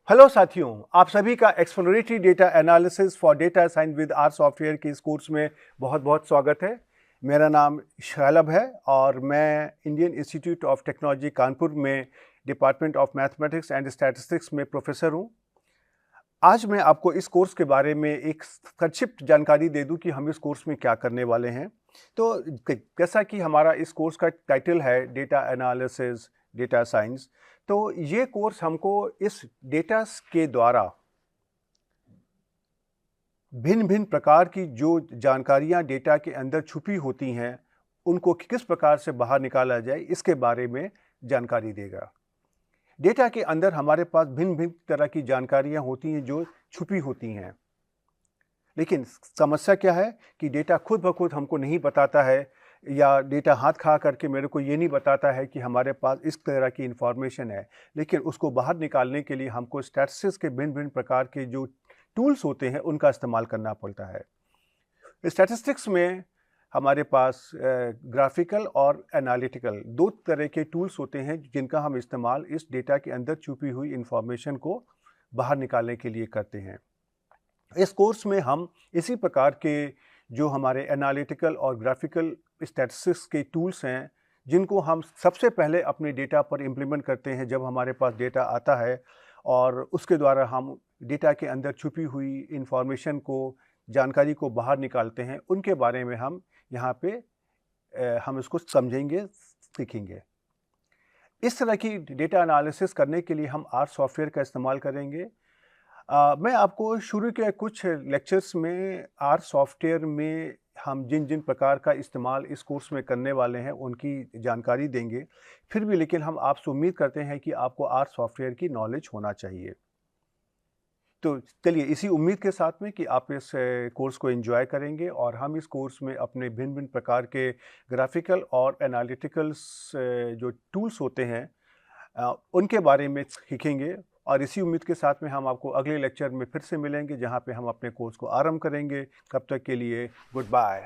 Hello साथियों, आप सभी का exploratory data analysis for data science with R software के इस कोर्स में बहुत बहुत स्वागत है। मेरा नाम शैलभ है और मैं Indian Institute of Technology Kanpur में department of mathematics and statistics में प्रोफेसर हूं। आज मैं आपको इस कोर्स के बारे में एक संक्षिप्त जानकारी दे दूं कि हम इस कोर्स में क्या करने वाले हैं। तो जैसा कि हमारा इस कोर्स का टाइटल है डेटा एनालिसिस डेटा साइंस, तो ये कोर्स हमको इस डेटा के द्वारा भिन्न भिन्न प्रकार की जो जानकारियां डेटा के अंदर छुपी होती हैं उनको किस प्रकार से बाहर निकाला जाए, इसके बारे में जानकारी देगा। डेटा के अंदर हमारे पास भिन्न भिन्न तरह की जानकारियां होती हैं जो छुपी होती हैं, लेकिन समस्या क्या है कि डेटा खुद ब खुद हमको नहीं बताता है, या डेटा हाथ खा करके मेरे को ये नहीं बताता है कि हमारे पास इस तरह की इंफॉर्मेशन है। लेकिन उसको बाहर निकालने के लिए हमको स्टैटिस्टिक्स के भिन्न भिन्न प्रकार के जो टूल्स होते हैं उनका इस्तेमाल करना पड़ता है। स्टैटिस्टिक्स में हमारे पास ग्राफिकल और एनालिटिकल दो तरह के टूल्स होते हैं जिनका हम इस्तेमाल इस डेटा के अंदर छुपी हुई इंफॉर्मेशन को बाहर निकालने के लिए करते हैं। इस कोर्स में हम इसी प्रकार के जो हमारे एनालिटिकल और ग्राफिकल स्टैटिस्टिक्स के टूल्स हैं जिनको हम सबसे पहले अपने डेटा पर इम्प्लीमेंट करते हैं जब हमारे पास डेटा आता है, और उसके द्वारा हम डेटा के अंदर छुपी हुई इंफॉर्मेशन को, जानकारी को बाहर निकालते हैं, उनके बारे में हम यहाँ पे हम इसको समझेंगे, सीखेंगे। इस तरह की डेटा एनालिसिस करने के लिए हम आर सॉफ्टवेयर का इस्तेमाल करेंगे। मैं आपको शुरू के कुछ लेक्चर्स में आर सॉफ्टवेयर में हम जिन जिन प्रकार का इस्तेमाल इस कोर्स में करने वाले हैं उनकी जानकारी देंगे। फिर भी लेकिन हम आपसे उम्मीद करते हैं कि आपको आर सॉफ्टवेयर की नॉलेज होना चाहिए। तो चलिए, इसी उम्मीद के साथ में कि आप इस कोर्स को एंजॉय करेंगे और हम इस कोर्स में अपने भिन्न भिन्न प्रकार के ग्राफिकल और एनालिटिकल्स जो टूल्स होते हैं उनके बारे में सीखेंगे। और इसी उम्मीद के साथ में हम आपको अगले लेक्चर में फिर से मिलेंगे जहां पे हम अपने कोर्स को आरंभ करेंगे। तब तक के लिए गुड बाय।